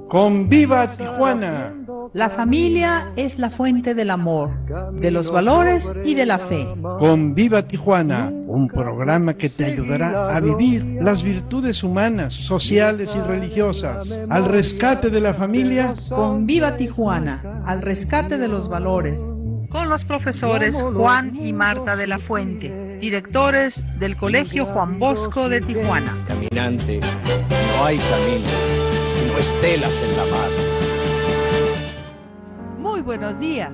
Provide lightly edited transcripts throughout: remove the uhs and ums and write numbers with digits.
¡Conviva Tijuana! La familia es la fuente del amor, de los valores y de la fe. ¡Conviva Tijuana! Un programa que te ayudará a vivir las virtudes humanas, sociales y religiosas, al rescate de la familia. Conviva Tijuana, al rescate de los valores. Con los profesores Juan y Marta de la Fuente, directores del Colegio Juan Bosco de Tijuana. Caminante, no hay camino, sino estelas en la mar. Muy buenos días,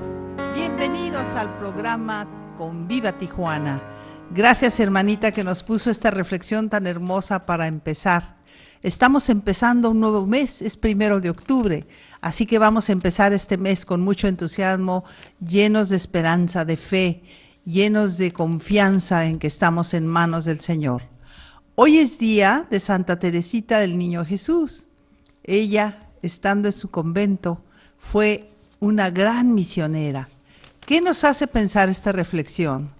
bienvenidos al programa Conviva Tijuana. Gracias, hermanita, que nos puso esta reflexión tan hermosa para empezar. Estamos empezando un nuevo mes, es 1 de octubre, así que vamos a empezar este mes con mucho entusiasmo, llenos de esperanza, de fe, llenos de confianza en que estamos en manos del Señor. Hoy es día de Santa Teresita del Niño Jesús. Ella, estando en su convento, fue una gran misionera. ¿Qué nos hace pensar esta reflexión?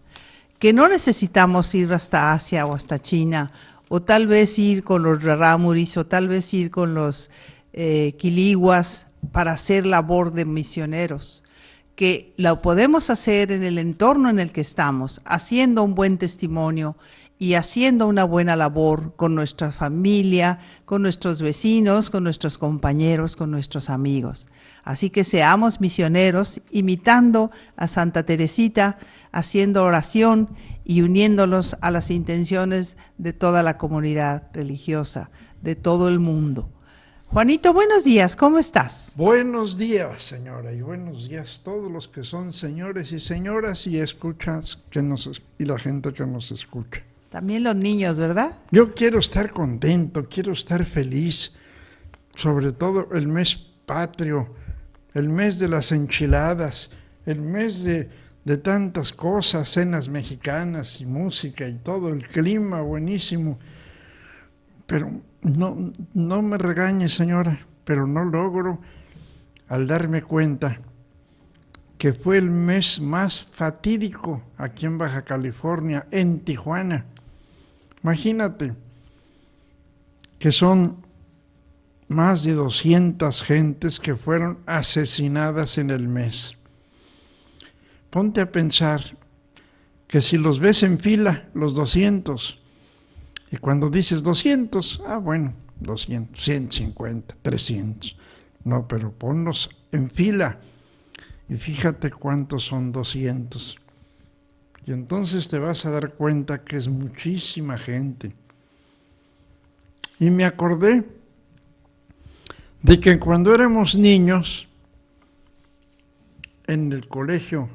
Que no necesitamos ir hasta Asia o hasta China, o tal vez ir con los rarámuris, o tal vez ir con los quiliguas para hacer labor de misioneros. Que lo podemos hacer en el entorno en el que estamos, haciendo un buen testimonio y haciendo una buena labor con nuestra familia, con nuestros vecinos, con nuestros compañeros, con nuestros amigos. Así que seamos misioneros, imitando a Santa Teresita, haciendo oración y uniéndolos a las intenciones de toda la comunidad religiosa, de todo el mundo. Juanito, buenos días, ¿cómo estás? Buenos días, señora, y buenos días a todos los que son señores y señoras y escuchas y la gente que nos escucha. También los niños, ¿verdad? Yo quiero estar contento, quiero estar feliz, sobre todo el mes patrio, el mes de las enchiladas, el mes de tantas cosas, cenas mexicanas y música y todo, el clima buenísimo. Pero no me regañe, señora, pero no logro al darme cuenta que fue el mes más fatídico aquí en Baja California, en Tijuana. Imagínate que son más de 200 gentes que fueron asesinadas en el mes. Ponte a pensar que si los ves en fila, los 200, y cuando dices 200, bueno, 200, 150, 300. No, pero ponlos en fila y fíjate cuántos son 200. Y entonces te vas a dar cuenta que es muchísima gente. Y me acordé de que cuando éramos niños, en el colegio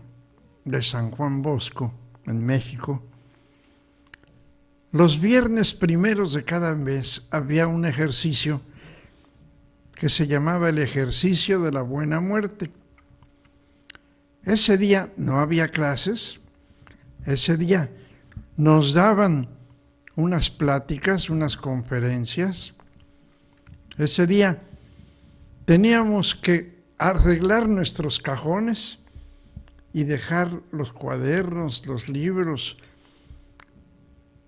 de San Juan Bosco, en México, los viernes primeros de cada mes había un ejercicio que se llamaba el ejercicio de la buena muerte. Ese día no había clases, ese día nos daban unas pláticas, unas conferencias. Ese día teníamos que arreglar nuestros cajones y dejar los cuadernos, los libros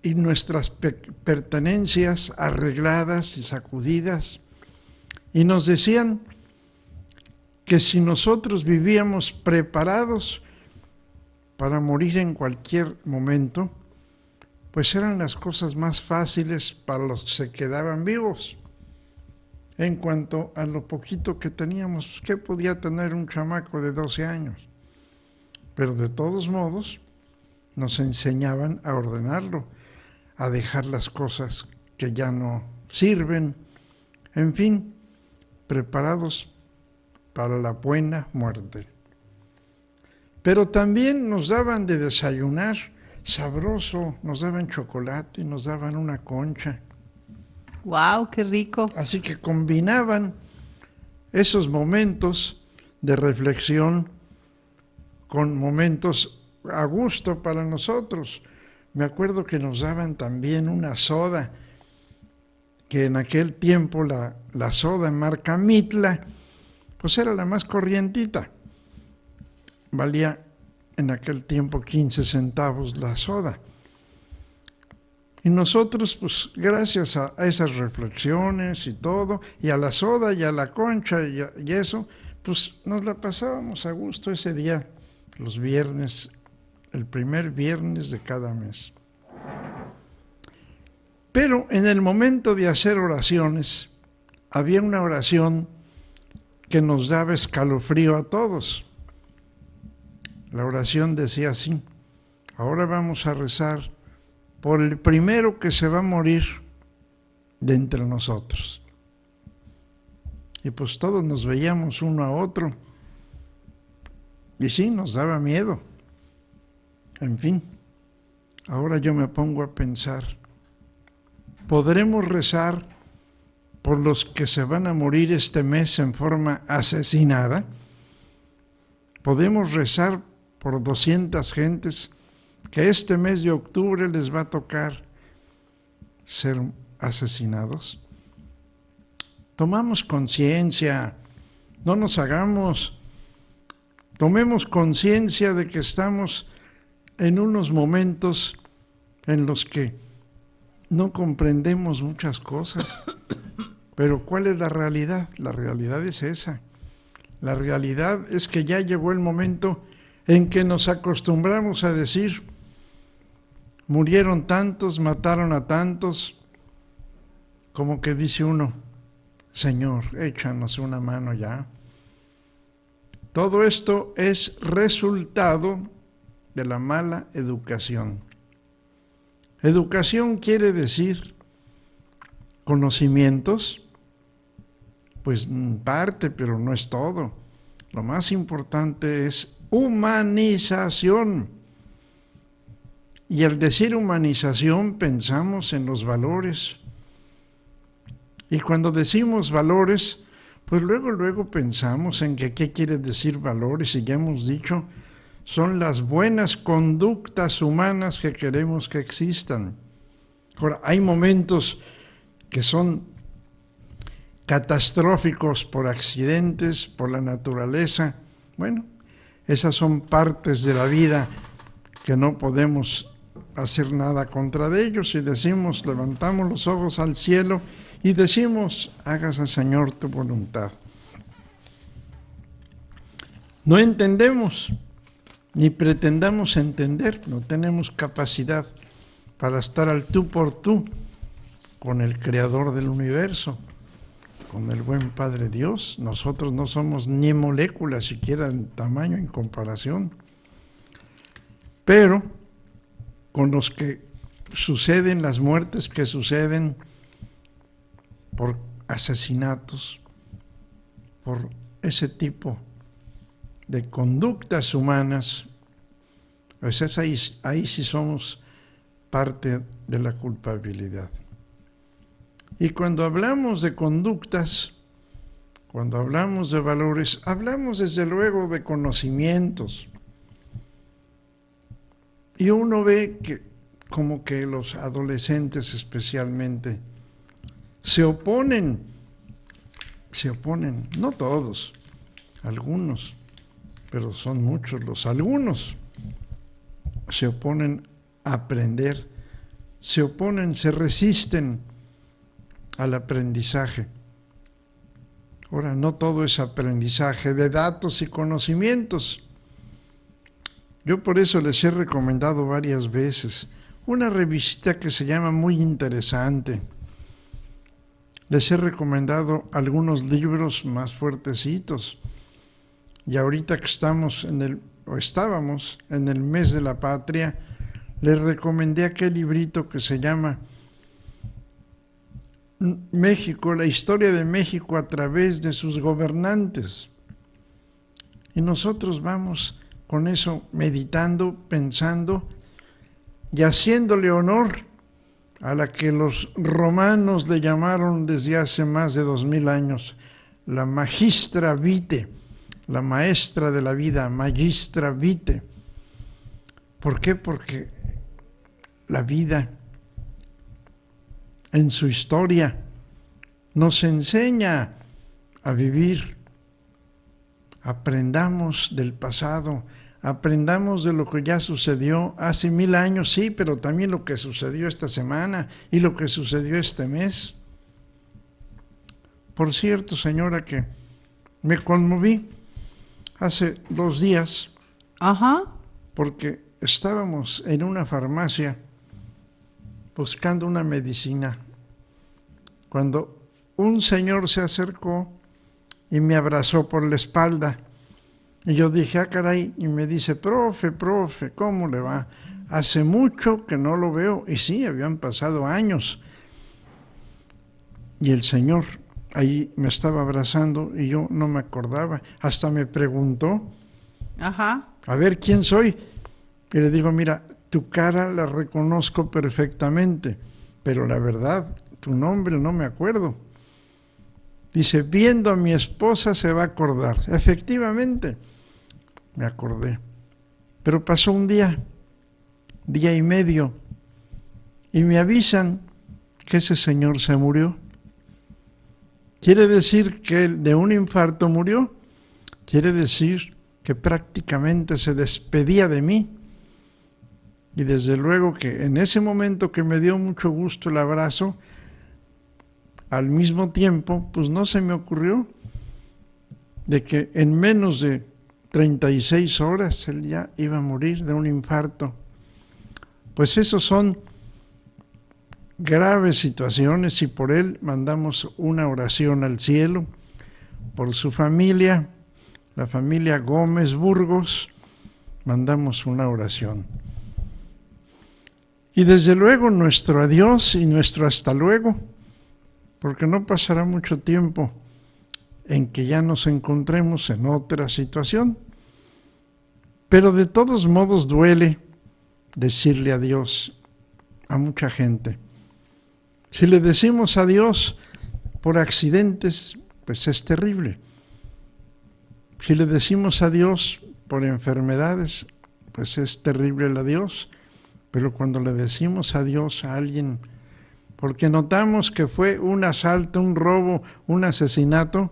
y nuestras pertenencias arregladas y sacudidas. Y nos decían que si nosotros vivíamos preparados para morir en cualquier momento, pues eran las cosas más fáciles para los que se quedaban vivos. En cuanto a lo poquito que teníamos, ¿qué podía tener un chamaco de 12 años? Pero de todos modos, nos enseñaban a ordenarlo, a dejar las cosas que ya no sirven, en fin, preparados para la buena muerte. Pero también nos daban de desayunar sabroso, nos daban chocolate, nos daban una concha. ¡Wow, qué rico! Así que combinaban esos momentos de reflexión con momentos a gusto para nosotros. Me acuerdo que nos daban también una soda, que en aquel tiempo la soda marca Mitla, pues era la más corrientita. Valía en aquel tiempo 15 centavos la soda. Y nosotros, pues, gracias a esas reflexiones y todo, y a la soda y a la concha y eso, pues nos la pasábamos a gusto ese día, los viernes, el primer viernes de cada mes. Pero en el momento de hacer oraciones, había una oración que nos daba escalofrío a todos. La oración decía así: ahora vamos a rezar por el primero que se va a morir de entre nosotros. Y pues todos nos veíamos uno a otro. Y sí, nos daba miedo. En fin, ahora yo me pongo a pensar, ¿podremos rezar por los que se van a morir este mes en forma asesinada? ¿Podemos rezar por 200 gentes que este mes de octubre les va a tocar ser asesinados? Tomamos conciencia, no nos hagamos, tomemos conciencia de que estamos en unos momentos en los que no comprendemos muchas cosas. Pero ¿cuál es la realidad? La realidad es esa. La realidad es que ya llegó el momento en que nos acostumbramos a decir: murieron tantos, mataron a tantos, como que dice uno: Señor, échanos una mano ya. Todo esto es resultado de la mala educación. Educación quiere decir conocimientos, pues parte, pero no es todo. Lo más importante es humanización. Y al decir humanización pensamos en los valores. Y cuando decimos valores, pues luego pensamos en que qué quiere decir valores, y ya hemos dicho, son las buenas conductas humanas que queremos que existan. Ahora, hay momentos que son catastróficos por accidentes, por la naturaleza. Bueno, esas son partes de la vida que no podemos hacer nada contra de ellos, y decimos, levantamos los ojos al cielo y decimos: hágase, Señor, tu voluntad. No entendemos, ni pretendamos entender, no tenemos capacidad para estar al tú por tú con el Creador del universo, con el buen Padre Dios. Nosotros no somos ni moléculas siquiera en tamaño, en comparación. Pero con los que suceden, las muertes que suceden por asesinatos, por ese tipo de conductas humanas, pues ahí sí somos parte de la culpabilidad. Y cuando hablamos de conductas, cuando hablamos de valores, hablamos desde luego de conocimientos. Y uno ve que como que los adolescentes especialmente se oponen, no todos, algunos, pero son muchos algunos se oponen a aprender, se oponen, se resisten al aprendizaje. Ahora, no todo es aprendizaje de datos y conocimientos. Yo por eso les he recomendado varias veces una revista que se llama Muy Interesante. Les he recomendado algunos libros más fuertecitos. Y ahorita que estábamos en el mes de la patria, les recomendé aquel librito que se llama México, la historia de México a través de sus gobernantes. Y nosotros vamos con eso meditando, pensando y haciéndole honor a la que los romanos le llamaron desde hace más de 2000 años, la magistra vitae, la maestra de la vida, magistra vitae. ¿Por qué? Porque la vida en su historia nos enseña a vivir. Aprendamos del pasado, aprendamos de lo que ya sucedió hace 1000 años, sí, pero también lo que sucedió esta semana y lo que sucedió este mes. Por cierto, señora, que me conmoví hace 2 días. Ajá. Porque estábamos en una farmacia buscando una medicina, cuando un señor se acercó y me abrazó por la espalda. Y yo dije, ah, caray, y me dice, profe, ¿cómo le va? Hace mucho que no lo veo. Y sí, habían pasado años. Y el señor ahí me estaba abrazando y yo no me acordaba. Hasta me preguntó, Ajá. a ver quién soy. Y le digo, mira, tu cara la reconozco perfectamente, pero la verdad, tu nombre no me acuerdo. Dice, viendo a mi esposa se va a acordar. Efectivamente, me acordé. Pero pasó un día y medio, y me avisan que ese señor se murió. ¿Quiere decir que él de un infarto murió? Quiere decir que prácticamente se despedía de mí. Y desde luego que en ese momento que me dio mucho gusto el abrazo, al mismo tiempo, pues no se me ocurrió de que en menos de 36 horas él ya iba a morir de un infarto. Pues esos son graves situaciones y por él mandamos una oración al cielo, por su familia, la familia Gómez Burgos, mandamos una oración. Y desde luego nuestro adiós y nuestro hasta luego, porque no pasará mucho tiempo en que ya nos encontremos en otra situación. Pero de todos modos duele decirle adiós a mucha gente. Si le decimos adiós por accidentes, pues es terrible. Si le decimos adiós por enfermedades, pues es terrible el adiós. Pero cuando le decimos adiós a alguien, porque notamos que fue un asalto, un robo, un asesinato,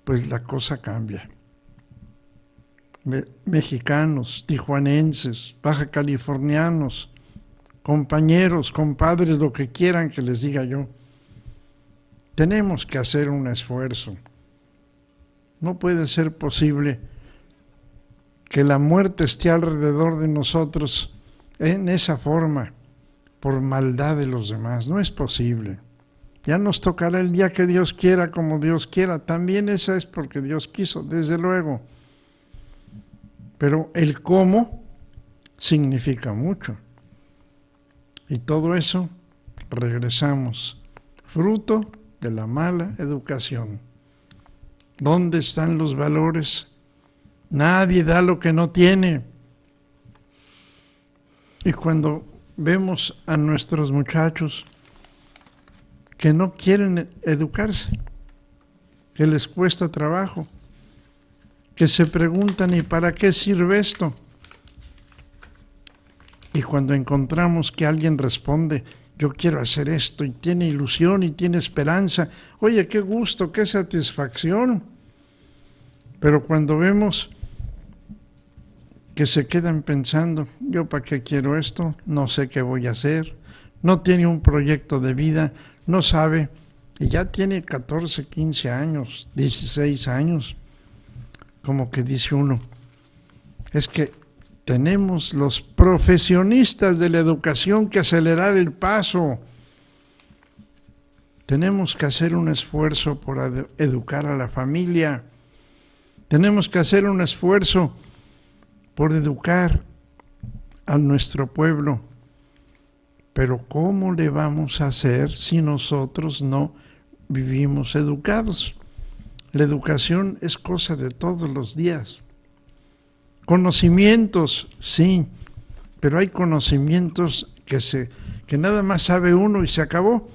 pues la cosa cambia. Mexicanos, tijuanenses, baja californianos, compañeros, compadres, lo que quieran que les diga yo, tenemos que hacer un esfuerzo. No puede ser posible que la muerte esté alrededor de nosotros en esa forma, por maldad de los demás. No es posible. Ya nos tocará el día que Dios quiera, como Dios quiera. También esa es porque Dios quiso, desde luego. Pero el cómo significa mucho. Y todo eso regresamos, fruto de la mala educación. ¿Dónde están los valores? Nadie da lo que no tiene. Y cuando vemos a nuestros muchachos que no quieren educarse, que les cuesta trabajo, que se preguntan ¿y para qué sirve esto? Y cuando encontramos que alguien responde, yo quiero hacer esto, y tiene ilusión y tiene esperanza, oye, qué gusto, qué satisfacción. Pero cuando vemos que se quedan pensando, yo para qué quiero esto, no sé qué voy a hacer, no tiene un proyecto de vida, no sabe, y ya tiene 14, 15 años, 16 años, como que dice uno, es que tenemos los profesionistas de la educación que acelerar el paso, tenemos que hacer un esfuerzo por educar a la familia, tenemos que hacer un esfuerzo por educar a nuestro pueblo. Pero ¿cómo le vamos a hacer si nosotros no vivimos educados? La educación es cosa de todos los días. Conocimientos, sí, pero hay conocimientos que nada más sabe uno y se acabó.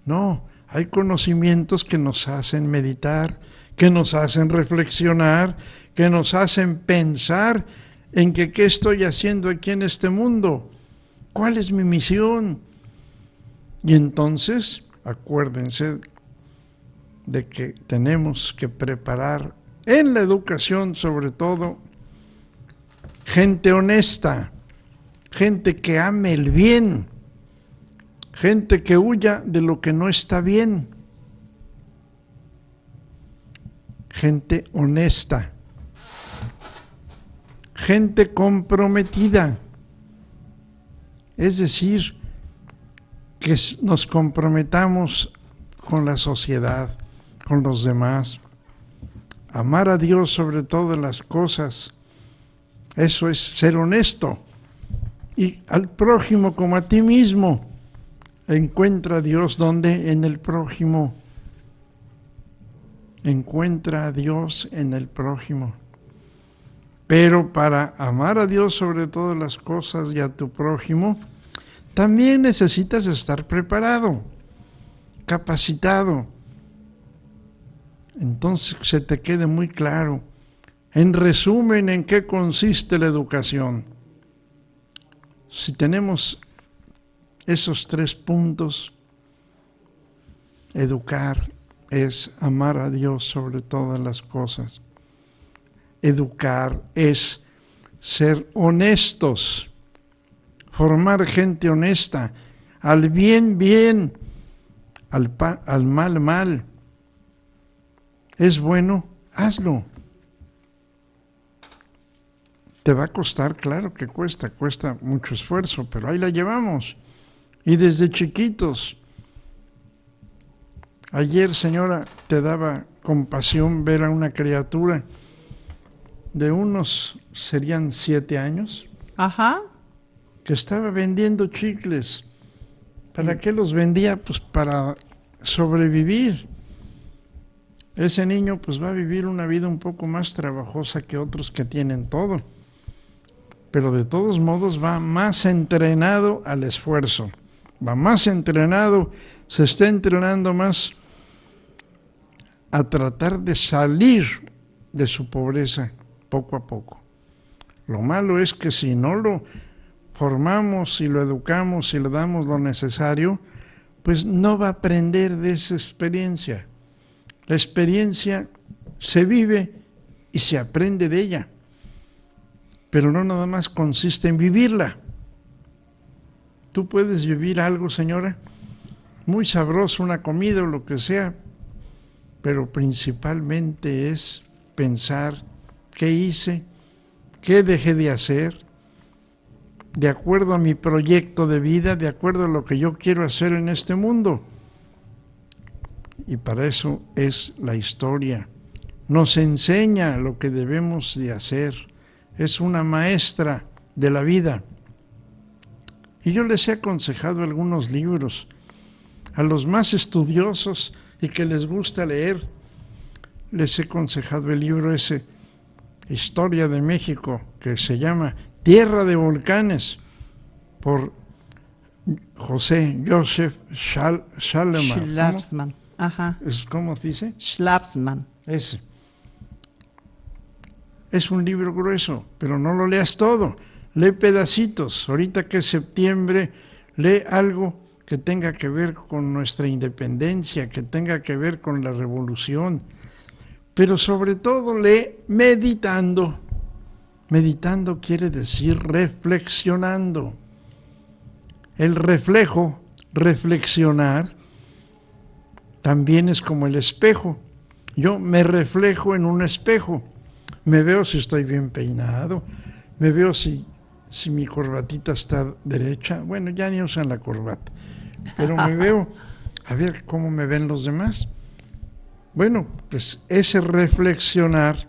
No, hay conocimientos que nos hacen meditar, que nos hacen reflexionar, que nos hacen pensar en que qué estoy haciendo aquí en este mundo, cuál es mi misión. Y entonces, acuérdense de que tenemos que preparar en la educación, sobre todo, gente honesta, gente que ame el bien, gente que huya de lo que no está bien, gente honesta, gente comprometida, es decir, que nos comprometamos con la sociedad, con los demás, amar a Dios sobre todas las cosas. Eso es ser honesto. Y al prójimo como a ti mismo. Encuentra a Dios donde en el prójimo. Encuentra a Dios en el prójimo. Pero para amar a Dios sobre todas las cosas y a tu prójimo, también necesitas estar preparado, capacitado. Entonces se te quede muy claro. En resumen, ¿en qué consiste la educación? Si tenemos esos 3 puntos, educar es amar a Dios sobre todas las cosas. Educar es ser honestos, formar gente honesta, al bien, bien, al mal, mal. Es bueno, hazlo. Te va a costar, claro que cuesta mucho esfuerzo, pero ahí la llevamos. Y desde chiquitos. Ayer, señora, te daba compasión ver a una criatura de unos, serían 7 años, Ajá. que estaba vendiendo chicles. ¿Para qué los vendía? Pues para sobrevivir. Ese niño pues va a vivir una vida un poco más trabajosa que otros que tienen todo. Pero de todos modos va más entrenado al esfuerzo. Va más entrenado, se está entrenando más a tratar de salir de su pobreza poco a poco. Lo malo es que si no lo formamos y lo educamos y le damos lo necesario, pues no va a aprender de esa experiencia. La experiencia se vive y se aprende de ella, pero no nada más consiste en vivirla. Tú puedes vivir algo, señora, muy sabroso, una comida o lo que sea, pero principalmente es pensar qué hice, qué dejé de hacer, de acuerdo a mi proyecto de vida, de acuerdo a lo que yo quiero hacer en este mundo. Y para eso es la historia. Nos enseña lo que debemos de hacer. Es una maestra de la vida. Y yo les he aconsejado algunos libros a los más estudiosos y que les gusta leer. Les he aconsejado el libro ese, Historia de México, que se llama Tierra de Volcanes, por José Joseph Schwarzman. Ajá. ¿Cómo dice? Schwarzman. Ese. Es un libro grueso, pero no lo leas todo. Lee pedacitos. Ahorita que es septiembre, lee algo que tenga que ver con nuestra independencia, que tenga que ver con la revolución. Pero sobre todo lee meditando. Meditando quiere decir reflexionando. El reflejo, reflexionar, también es como el espejo. Yo me reflejo en un espejo. Me veo si estoy bien peinado, me veo si mi corbatita está derecha. Bueno, ya ni usan la corbata, pero me veo a ver cómo me ven los demás. Bueno, pues ese reflexionar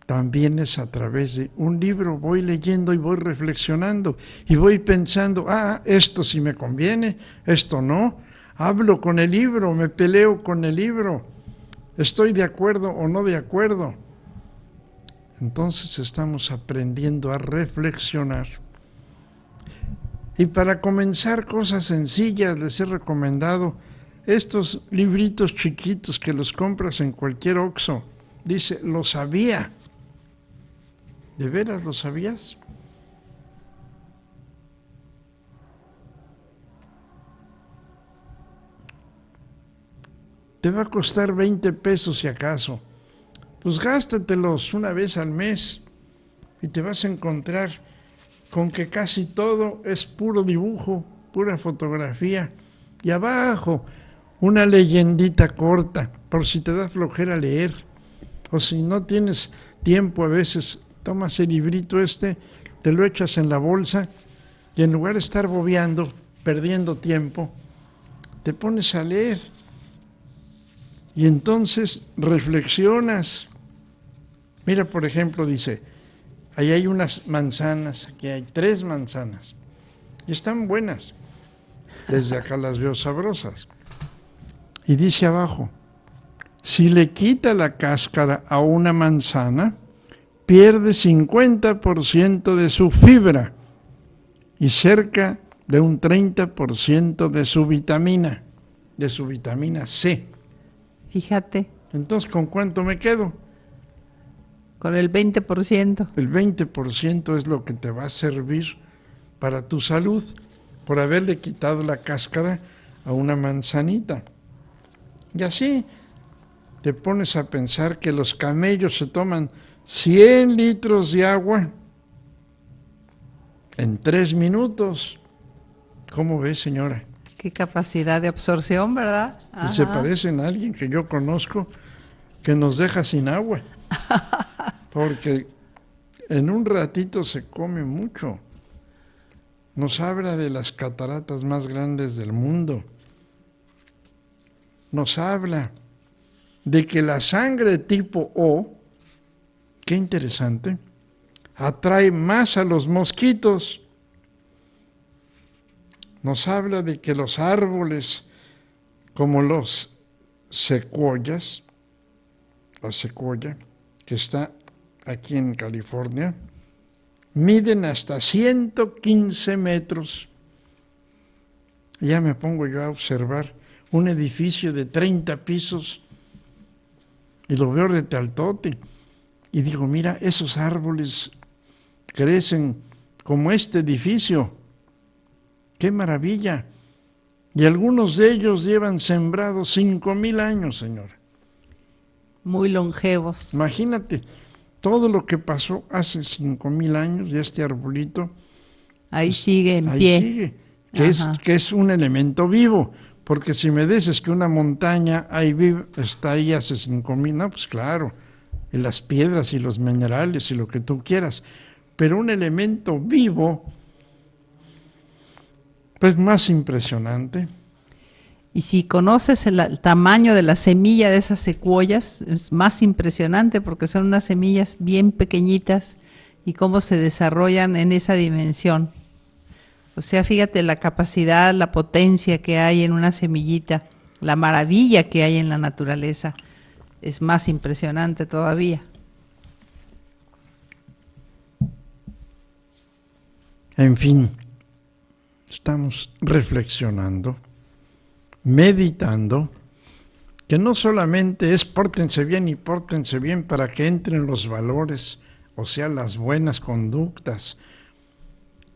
también es a través de un libro. Voy leyendo y voy reflexionando y voy pensando, esto sí me conviene, esto no. Hablo con el libro, me peleo con el libro, estoy de acuerdo o no de acuerdo. Entonces estamos aprendiendo a reflexionar. Y para comenzar cosas sencillas, les he recomendado estos libritos chiquitos que los compras en cualquier Oxxo. Dice, lo sabía. ¿De veras lo sabías? Te va a costar 20 pesos si acaso. Pues gástatelos una vez al mes. y te vas a encontrar con que casi todo es puro dibujo, pura fotografía, y abajo una leyendita corta, por si te da flojera leer, o si no tienes tiempo a veces, tomas el librito te lo echas en la bolsa, y en lugar de estar bobeando, perdiendo tiempo, te pones a leer, y entonces reflexionas. Mira, por ejemplo, dice, ahí hay unas manzanas, aquí hay 3 manzanas, y están buenas, desde acá las veo sabrosas. Y dice abajo, si le quita la cáscara a una manzana, pierde 50% de su fibra y cerca de un 30% de su vitamina C. Fíjate. Entonces, ¿con cuánto me quedo? Con el 20%. El 20% es lo que te va a servir para tu salud por haberle quitado la cáscara a una manzanita. Y así te pones a pensar que los camellos se toman 100 litros de agua en 3 minutos. ¿Cómo ves, señora? Qué capacidad de absorción, ¿verdad? Y se parecen a alguien que yo conozco que nos deja sin agua. Porque en un ratito se come mucho. Nos habla de las cataratas más grandes del mundo. Nos habla de que la sangre tipo O, qué interesante, atrae más a los mosquitos. Nos habla de que los árboles, como los secuoyas, la secuoya, que está aquí en California, miden hasta 115 metros. Ya me pongo yo a observar un edificio de 30 pisos y lo veo retaltote. Y digo, mira, esos árboles crecen como este edificio. ¡Qué maravilla! Y algunos de ellos llevan sembrados 5,000 años, señora. Muy longevos. Imagínate todo lo que pasó hace 5,000 años y este arbolito ahí pues, sigue en ahí pie. Sigue, que es un elemento vivo. Porque si me dices que una montaña está ahí hace 5,000, no, pues claro, y las piedras y los minerales y lo que tú quieras, pero un elemento vivo, pues más impresionante. Y si conoces el tamaño de la semilla de esas secuoyas, es más impresionante porque son unas semillas bien pequeñitas y cómo se desarrollan en esa dimensión. O sea, fíjate la capacidad, la potencia que hay en una semillita, la maravilla que hay en la naturaleza, es más impresionante todavía. En fin, estamos reflexionando, meditando, que no solamente es pórtense bien y pórtense bien para que entren los valores, o sea, las buenas conductas,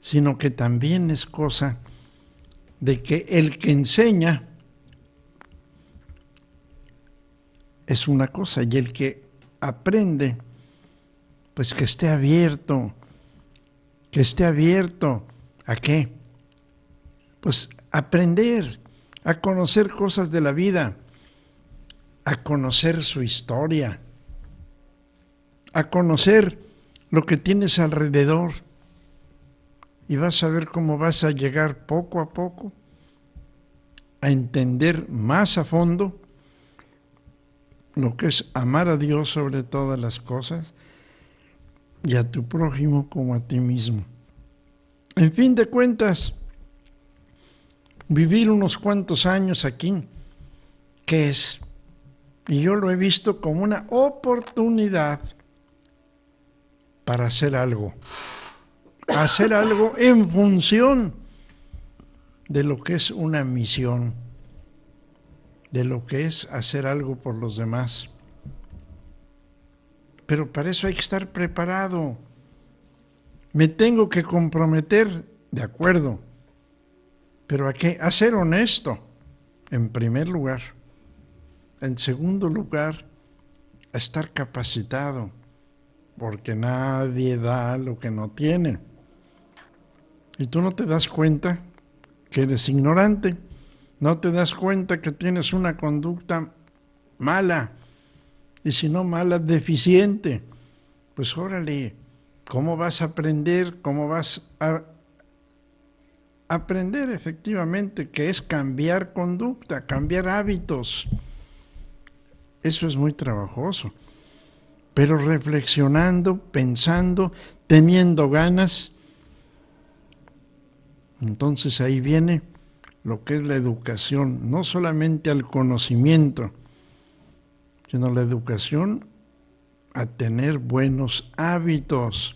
sino que también es cosa de que el que enseña es una cosa y el que aprende, pues que esté abierto. ¿A qué? Pues aprender, a conocer cosas de la vida, a conocer su historia, a conocer lo que tienes alrededor. Y vas a ver cómo vas a llegar poco a poco a entender más a fondo lo que es amar a Dios sobre todas las cosas y a tu prójimo como a ti mismo. En fin de cuentas, vivir unos cuantos años aquí, ¿qué es? Y yo lo he visto como una oportunidad para hacer algo en función de lo que es una misión, de lo que es hacer algo por los demás. Pero para eso hay que estar preparado. Me tengo que comprometer, de acuerdo, pero ¿a qué? A ser honesto, en primer lugar. En segundo lugar, a estar capacitado. porque nadie da lo que no tiene. Y tú no te das cuenta que eres ignorante, no te das cuenta que tienes una conducta mala, y si no mala, deficiente. Pues órale, ¿cómo vas a aprender? ¿Cómo vas a aprender efectivamente que es cambiar conducta, cambiar hábitos? Eso es muy trabajoso, pero reflexionando, pensando, teniendo ganas, entonces ahí viene lo que es la educación, no solamente al conocimiento, sino la educación a tener buenos hábitos,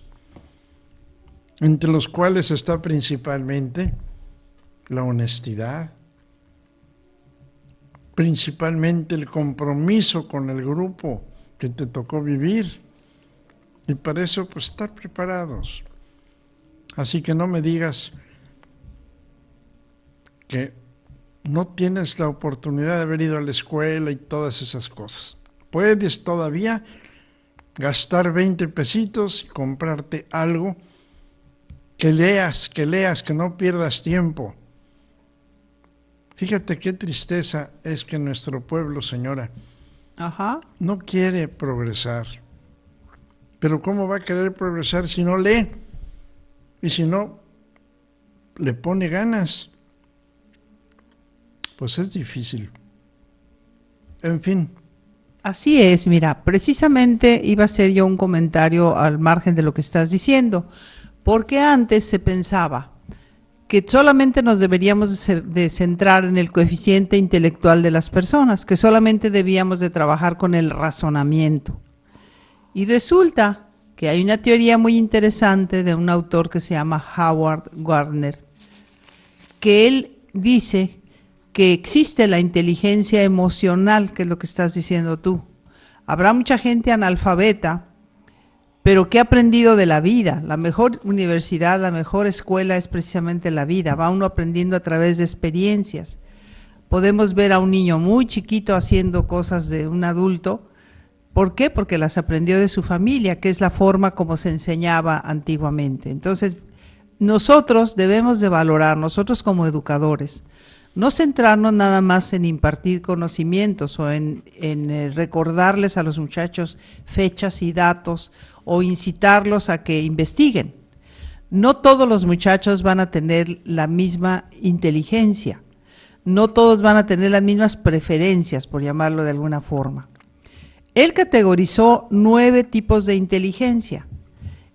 entre los cuales está principalmente la honestidad, principalmente el compromiso con el grupo que te tocó vivir, y para eso pues estar preparados. Así que no me digas que no tienes la oportunidad de haber ido a la escuela y todas esas cosas. Puedes todavía gastar 20 pesitos y comprarte algo, que leas, que no pierdas tiempo. Fíjate qué tristeza es que nuestro pueblo, señora, no quiere progresar. Pero ¿cómo va a querer progresar si no lee? Y si no le pone ganas. Pues es difícil. En fin. Así es, mira, precisamente iba a hacer yo un comentario al margen de lo que estás diciendo, porque antes se pensaba que solamente nos deberíamos de centrar en el coeficiente intelectual de las personas, que solamente debíamos de trabajar con el razonamiento. Y resulta que hay una teoría muy interesante de un autor que se llama Howard Gardner, que él dice que existe la inteligencia emocional, que es lo que estás diciendo tú. Habrá mucha gente analfabeta, pero que ha aprendido de la vida. La mejor universidad, la mejor escuela es precisamente la vida. Va uno aprendiendo a través de experiencias. Podemos ver a un niño muy chiquito haciendo cosas de un adulto. ¿Por qué? Porque las aprendió de su familia, que es la forma como se enseñaba antiguamente. Entonces, nosotros debemos de valorar, nosotros como educadores, no centrarnos nada más en impartir conocimientos o en recordarles a los muchachos fechas y datos o incitarlos a que investiguen. No todos los muchachos van a tener la misma inteligencia, no todos van a tener las mismas preferencias, por llamarlo de alguna forma. Él categorizó 9 tipos de inteligencia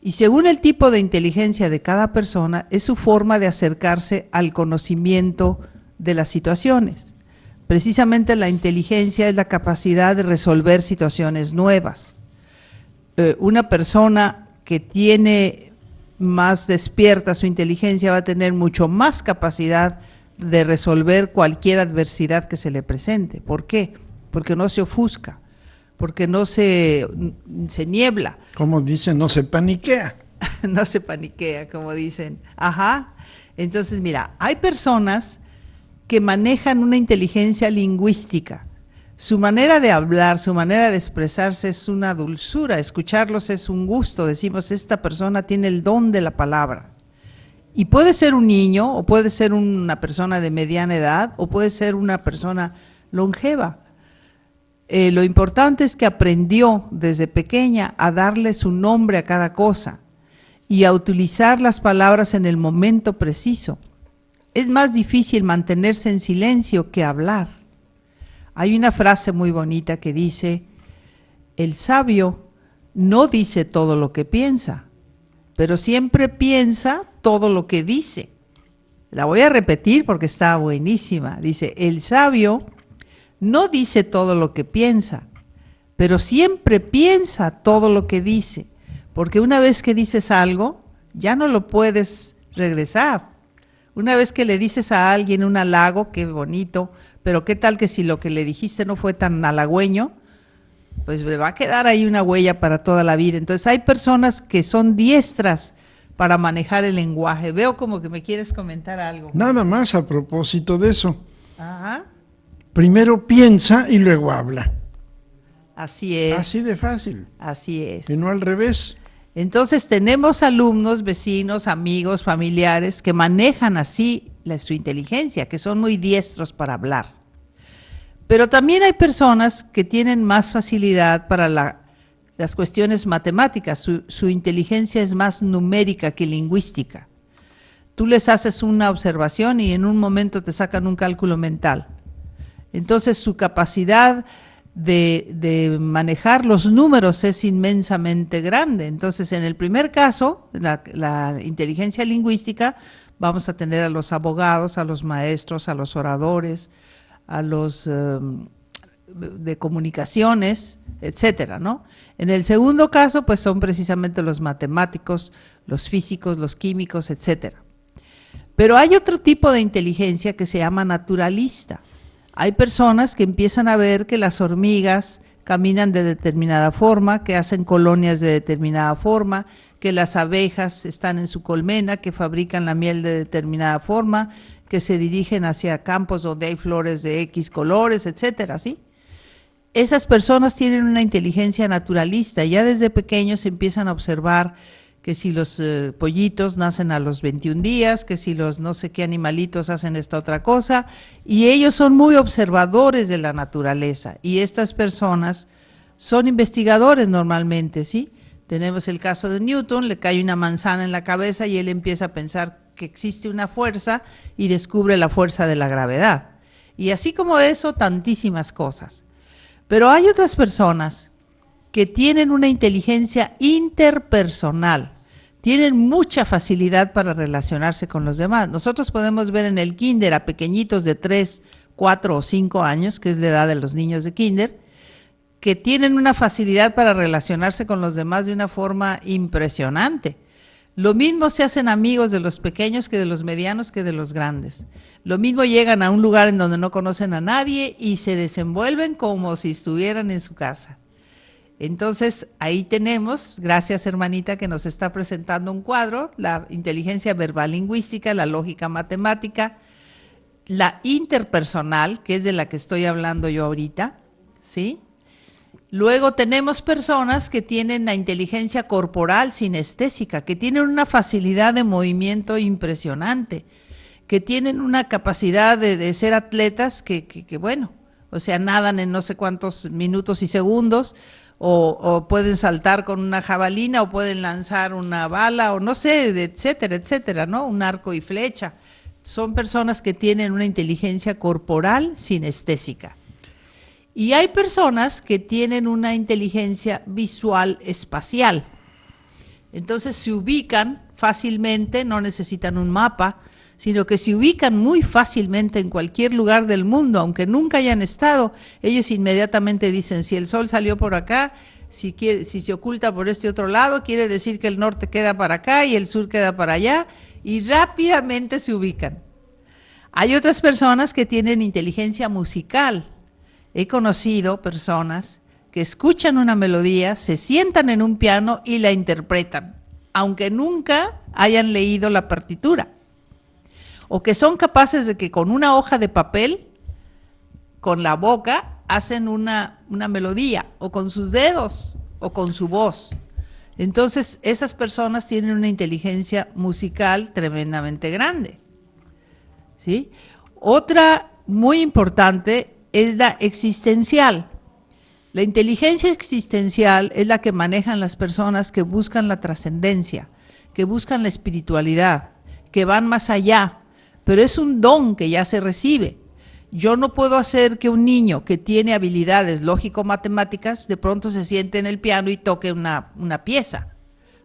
y según el tipo de inteligencia de cada persona es su forma de acercarse al conocimiento de las situaciones. Precisamente la inteligencia es la capacidad de resolver situaciones nuevas. Una persona que tiene más despierta su inteligencia va a tener mucho más capacidad de resolver cualquier adversidad que se le presente. ¿Por qué? Porque no se ofusca, porque no se niebla. Como dicen, no se paniquea. No se paniquea, como dicen. Ajá. Entonces, mira, hay personas que manejan una inteligencia lingüística. Su manera de hablar, su manera de expresarse es una dulzura, escucharlos es un gusto. Decimos, esta persona tiene el don de la palabra. Y puede ser un niño, o puede ser una persona de mediana edad, o puede ser una persona longeva. Lo importante es que aprendió desde pequeña a darle su nombre a cada cosa y a utilizar las palabras en el momento preciso. Es más difícil mantenerse en silencio que hablar. Hay una frase muy bonita que dice, el sabio no dice todo lo que piensa, pero siempre piensa todo lo que dice. La voy a repetir porque está buenísima. Dice, el sabio no dice todo lo que piensa, pero siempre piensa todo lo que dice, porque una vez que dices algo, ya no lo puedes regresar. Una vez que le dices a alguien un halago, qué bonito, pero qué tal que si lo que le dijiste no fue tan halagüeño, pues me va a quedar ahí una huella para toda la vida. Entonces hay personas que son diestras para manejar el lenguaje. Veo como que me quieres comentar algo. Nada más a propósito de eso. Ajá. Primero piensa y luego habla. Así es. Así de fácil. Así es. Y no al revés. Entonces tenemos alumnos, vecinos, amigos, familiares que manejan así su inteligencia, que son muy diestros para hablar. Pero también hay personas que tienen más facilidad para las cuestiones matemáticas. Su inteligencia es más numérica que lingüística. Tú les haces una observación y en un momento te sacan un cálculo mental. Entonces su capacidad de manejar los números es inmensamente grande. Entonces, en el primer caso, la inteligencia lingüística, vamos a tener a los abogados, a los maestros, a los oradores, a los de comunicaciones, etcétera, ¿no? En el segundo caso, pues son precisamente los matemáticos, los físicos, los químicos, etcétera. Pero hay otro tipo de inteligencia que se llama naturalista. Hay personas que empiezan a ver que las hormigas caminan de determinada forma, que hacen colonias de determinada forma, que las abejas están en su colmena, que fabrican la miel de determinada forma, que se dirigen hacia campos donde hay flores de X colores, etcétera, ¿sí? Esas personas tienen una inteligencia naturalista, ya desde pequeños empiezan a observar que si los pollitos nacen a los 21 días, que si los no sé qué animalitos hacen esta otra cosa, y ellos son muy observadores de la naturaleza, y estas personas son investigadores normalmente, ¿sí? Tenemos el caso de Newton, le cae una manzana en la cabeza y él empieza a pensar que existe una fuerza y descubre la fuerza de la gravedad. Y así como eso, tantísimas cosas. Pero hay otras personas que tienen una inteligencia interpersonal, tienen mucha facilidad para relacionarse con los demás. Nosotros podemos ver en el kinder a pequeñitos de 3, 4 o 5 años, que es la edad de los niños de kinder, que tienen una facilidad para relacionarse con los demás de una forma impresionante. Lo mismo se hacen amigos de los pequeños que de los medianos que de los grandes. Lo mismo llegan a un lugar en donde no conocen a nadie y se desenvuelven como si estuvieran en su casa. Entonces, ahí tenemos, gracias hermanita que nos está presentando un cuadro, la inteligencia verbal lingüística, la lógica matemática, la interpersonal, que es de la que estoy hablando yo ahorita, ¿sí? Luego tenemos personas que tienen la inteligencia corporal sinestésica, que tienen una facilidad de movimiento impresionante, que tienen una capacidad de ser atletas que bueno, o sea, nadan en no sé cuántos minutos y segundos, o pueden saltar con una jabalina, o pueden lanzar una bala, o no sé, etcétera, etcétera, ¿no? Un arco y flecha. Son personas que tienen una inteligencia corporal sinestésica. Y hay personas que tienen una inteligencia visual espacial. Entonces se ubican fácilmente, no necesitan un mapa, sino que se ubican muy fácilmente en cualquier lugar del mundo, aunque nunca hayan estado. Ellos inmediatamente dicen, si el sol salió por acá, si se oculta por este otro lado, quiere decir que el norte queda para acá y el sur queda para allá, y rápidamente se ubican. Hay otras personas que tienen inteligencia musical. He conocido personas que escuchan una melodía, se sientan en un piano y la interpretan, aunque nunca hayan leído la partitura. O que son capaces de que con una hoja de papel, con la boca, hacen una melodía, o con sus dedos, o con su voz. Entonces, esas personas tienen una inteligencia musical tremendamente grande, ¿sí? Otra muy importante es la existencial. La inteligencia existencial es la que manejan las personas que buscan la trascendencia, que buscan la espiritualidad, que van más allá, pero es un don que ya se recibe. Yo no puedo hacer que un niño que tiene habilidades lógico-matemáticas de pronto se siente en el piano y toque una pieza.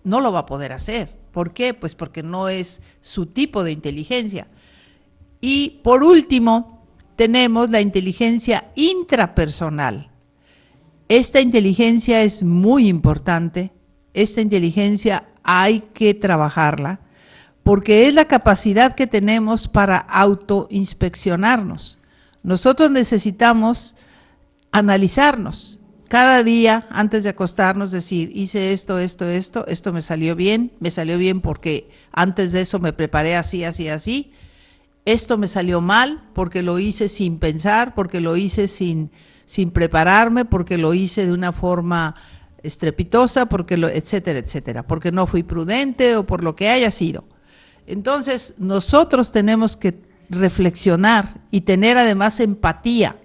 No lo va a poder hacer. ¿Por qué? Pues porque no es su tipo de inteligencia. Y por último, tenemos la inteligencia intrapersonal. Esta inteligencia es muy importante. Esta inteligencia hay que trabajarla, porque es la capacidad que tenemos para autoinspeccionarnos. Nosotros necesitamos analizarnos cada día antes de acostarnos, decir, hice esto me salió bien porque antes de eso me preparé así, esto me salió mal porque lo hice sin pensar, porque lo hice sin sin prepararme, porque lo hice de una forma estrepitosa, etcétera, etcétera, porque no fui prudente o por lo que haya sido. Entonces, nosotros tenemos que reflexionar y tener además empatía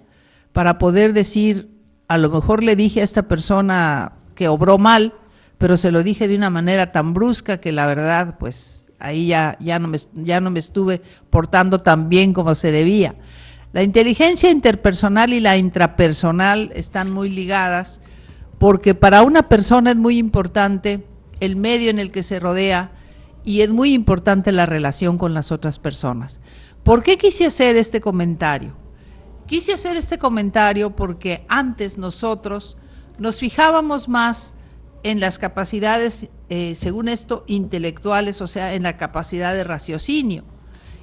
para poder decir, a lo mejor le dije a esta persona que obró mal, pero se lo dije de una manera tan brusca que la verdad, pues ahí ya no me estuve portando tan bien como se debía. La inteligencia interpersonal y la intrapersonal están muy ligadas, porque para una persona es muy importante el medio en el que se rodea y es muy importante la relación con las otras personas. ¿Por qué quise hacer este comentario? Quise hacer este comentario porque antes nosotros nos fijábamos más en las capacidades, según esto, intelectuales, o sea, en la capacidad de raciocinio.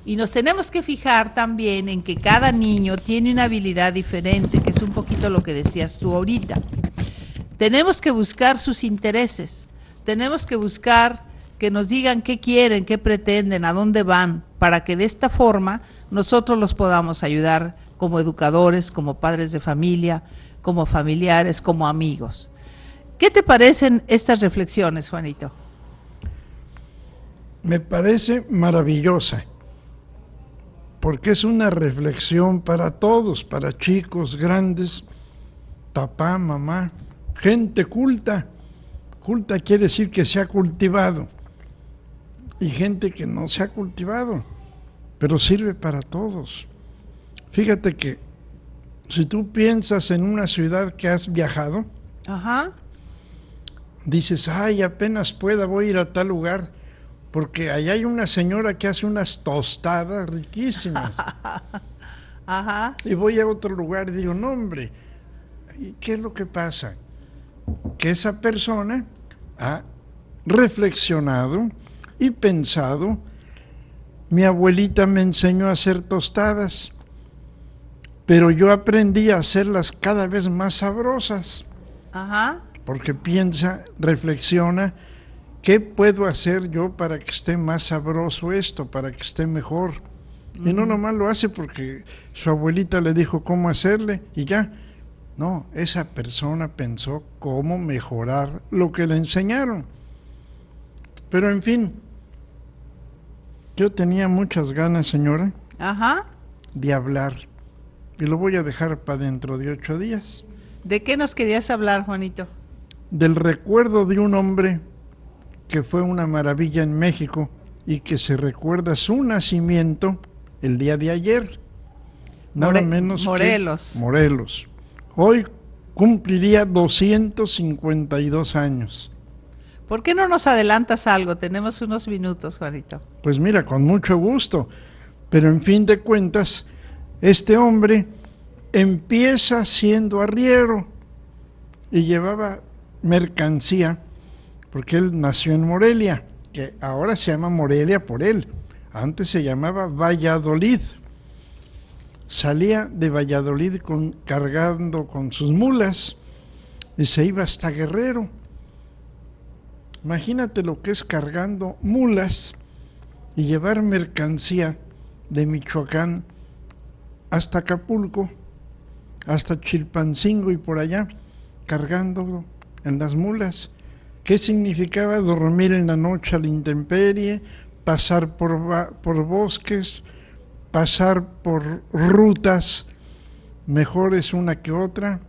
Y nos tenemos que fijar también en que cada niño tiene una habilidad diferente, que es un poquito lo que decías tú ahorita. Tenemos que buscar sus intereses, tenemos que buscar que nos digan qué quieren, qué pretenden, a dónde van, para que de esta forma nosotros los podamos ayudar como educadores, como padres de familia, como familiares, como amigos. ¿Qué te parecen estas reflexiones, Juanito? Me parece maravillosa, porque es una reflexión para todos, para chicos, grandes, papá, mamá, gente culta. Culta quiere decir que se ha cultivado, y gente que no se ha cultivado, pero sirve para todos. Fíjate que si tú piensas en una ciudad que has viajado, Ajá. dices, ay, apenas pueda, voy a ir a tal lugar, porque allá hay una señora que hace unas tostadas riquísimas. Ajá. Y voy a otro lugar y digo, no, hombre, ¿y qué es lo que pasa? Que esa persona ha reflexionado y pensado, mi abuelita me enseñó a hacer tostadas, pero yo aprendí a hacerlas cada vez más sabrosas. Ajá. Porque piensa, reflexiona, ¿qué puedo hacer yo para que esté más sabroso esto, para que esté mejor? Y no nomás lo hace porque su abuelita le dijo cómo hacerle y ya. No, esa persona pensó cómo mejorar lo que le enseñaron. Pero en fin, yo tenía muchas ganas, señora, Ajá. de hablar. Y lo voy a dejar para dentro de 8 días. ¿De qué nos querías hablar, Juanito? Del recuerdo de un hombre que fue una maravilla en México y que se recuerda su nacimiento el día de ayer. Nada menos Morelos. que Morelos. Hoy cumpliría 252 años. ¿Por qué no nos adelantas algo? Tenemos unos minutos, Juanito. Pues mira, con mucho gusto. Pero en fin de cuentas, este hombre empieza siendo arriero y llevaba mercancía, porque él nació en Morelia, que ahora se llama Morelia por él, antes se llamaba Valladolid. Salía de Valladolid cargando con sus mulas y se iba hasta Guerrero. Imagínate lo que es cargando mulas y llevar mercancía de Michoacán hasta Acapulco, hasta Chilpancingo y por allá, cargando en las mulas. ¿Qué significaba dormir en la noche a la intemperie, pasar por bosques, pasar por rutas mejores una que otra,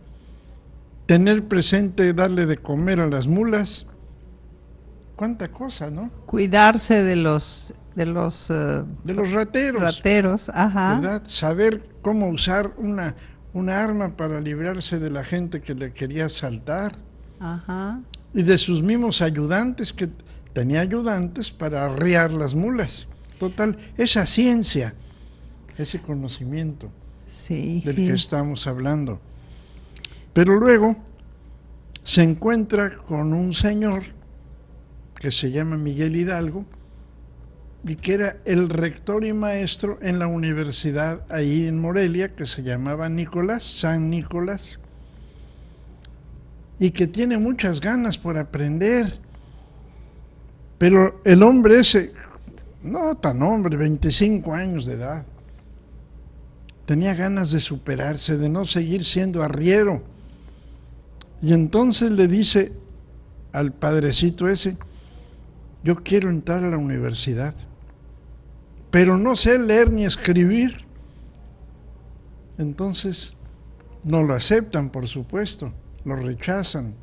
tener presente darle de comer a las mulas? Cuánta cosa, ¿no? Cuidarse de los rateros. Rateros, ajá. ¿Verdad? Saber cómo usar una arma para librarse de la gente que le quería asaltar. Ajá. Y de sus mismos ayudantes, que tenía ayudantes para arriar las mulas. Total, esa ciencia, ese conocimiento del que estamos hablando. Pero luego se encuentra con un señor que se llama Miguel Hidalgo y que era el rector y maestro en la universidad ahí en Morelia, que se llamaba San Nicolás, y que tiene muchas ganas por aprender. Pero el hombre ese, no tan hombre, 25 años de edad, tenía ganas de superarse, de no seguir siendo arriero. Y entonces le dice al padrecito ese: yo quiero entrar a la universidad, pero no sé leer ni escribir. Entonces no lo aceptan, por supuesto, lo rechazan.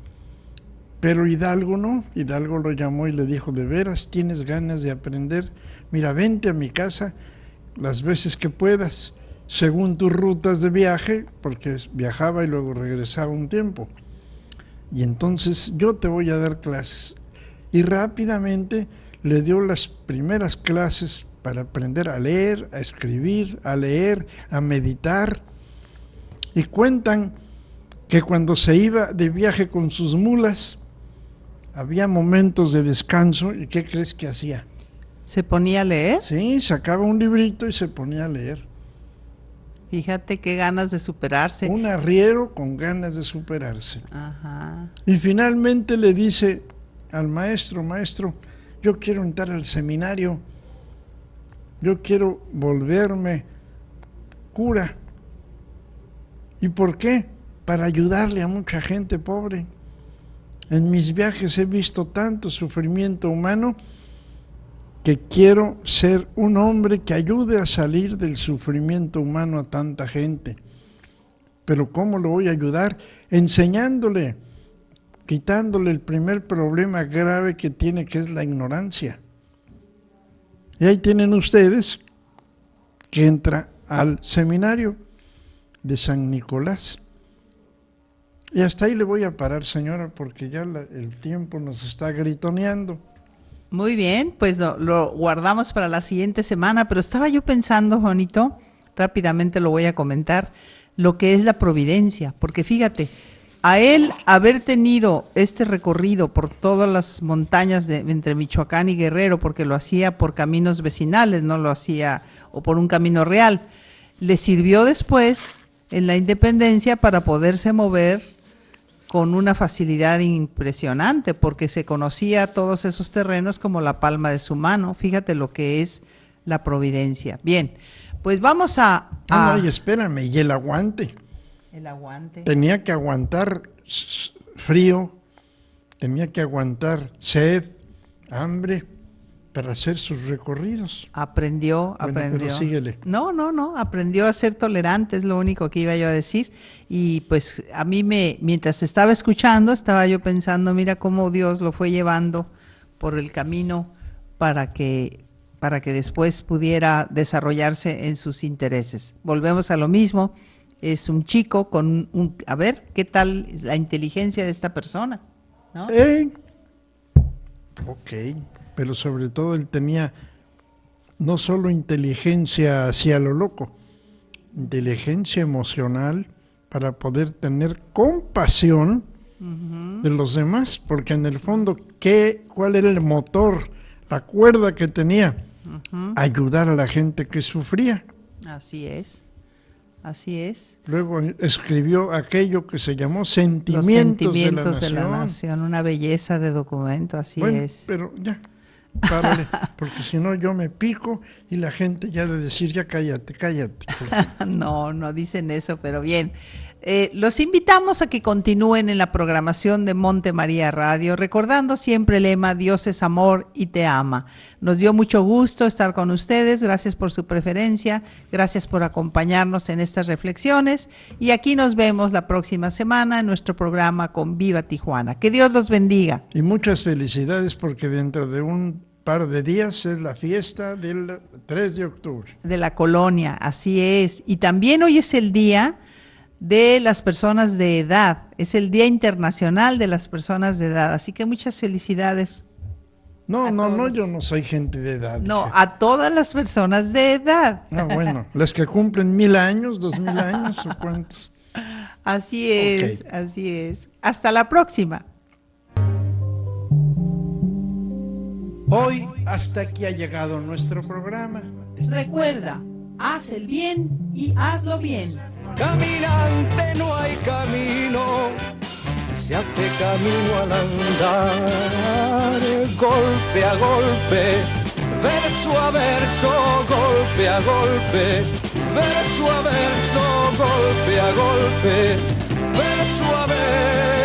Pero Hidalgo no, Hidalgo lo llamó y le dijo: ¿de veras tienes ganas de aprender? Mira, vente a mi casa las veces que puedas, según tus rutas de viaje, porque viajaba y luego regresaba un tiempo. Y entonces yo te voy a dar clases. Y rápidamente le dio las primeras clases para aprender a leer, a escribir, a leer, a meditar. Y cuentan que cuando se iba de viaje con sus mulas, había momentos de descanso. ¿Y qué crees que hacía? ¿Se ponía a leer? Sí, sacaba un librito y se ponía a leer. Fíjate qué ganas de superarse. Un arriero con ganas de superarse. Ajá. Y finalmente le dice al maestro: maestro, yo quiero entrar al seminario, yo quiero volverme cura. ¿Y por qué? Para ayudarle a mucha gente pobre. En mis viajes he visto tanto sufrimiento humano que quiero ser un hombre que ayude a salir del sufrimiento humano a tanta gente. Pero ¿cómo lo voy a ayudar? Enseñándole, quitándole el primer problema grave que tiene, que es la ignorancia. Y ahí tienen ustedes que entra al seminario de San Nicolás. Y hasta ahí le voy a parar, señora, porque ya el tiempo nos está gritoneando. Muy bien, pues lo guardamos para la siguiente semana, pero estaba yo pensando, Juanito, rápidamente lo voy a comentar, lo que es la providencia, porque fíjate, a él haber tenido este recorrido por todas las montañas entre Michoacán y Guerrero, porque lo hacía por caminos vecinales, no lo hacía o por un camino real, le sirvió después en la independencia para poderse mover con una facilidad impresionante, porque se conocía todos esos terrenos como la palma de su mano. Fíjate lo que es la providencia. Bien, pues vamos a... No, y espérame, y el aguante. El aguante. Tenía que aguantar frío, tenía que aguantar sed, hambre, para hacer sus recorridos. Aprendió. Pero síguele. No, aprendió a ser tolerante, es lo único que iba yo a decir. Y pues a mí mientras estaba escuchando, estaba yo pensando, mira cómo Dios lo fue llevando por el camino para que después pudiera desarrollarse en sus intereses. Volvemos a lo mismo, es un chico con a ver, ¿qué tal la inteligencia de esta persona? ¿No? Ok. Pero sobre todo él tenía no solo inteligencia hacia lo loco, inteligencia emocional para poder tener compasión de los demás, porque en el fondo, ¿cuál era el motor, la cuerda que tenía? Ayudar a la gente que sufría. Así es. Así es. Luego escribió aquello que se llamó Sentimientos de la Nación. Una belleza de documento, así es. Pero ya. Párale, porque si no yo me pico y la gente ya de decir ya cállate. No dicen eso, pero bien. Los invitamos a que continúen en la programación de Monte María Radio, recordando siempre el lema: Dios es amor y te ama. Nos dio mucho gusto estar con ustedes, gracias por su preferencia, gracias por acompañarnos en estas reflexiones y aquí nos vemos la próxima semana en nuestro programa Con Viva Tijuana. Que Dios los bendiga. Y muchas felicidades, porque dentro de un par de días es la fiesta del 3 de octubre. De la colonia, así es. Y también hoy es el día de las personas de edad, es el Día Internacional de las Personas de Edad, así que muchas felicidades. No, yo no soy gente de edad. No, a todas las personas de edad. Bueno, las que cumplen 1000 años, 2000 años o cuántos. Así es, okay. Así es. Hasta la próxima. Hoy hasta aquí ha llegado nuestro programa. Recuerda, haz el bien y hazlo bien. Caminante no hay camino, se hace camino al andar, golpe a golpe, verso a verso, golpe a golpe, verso a verso, golpe a golpe, verso a verso.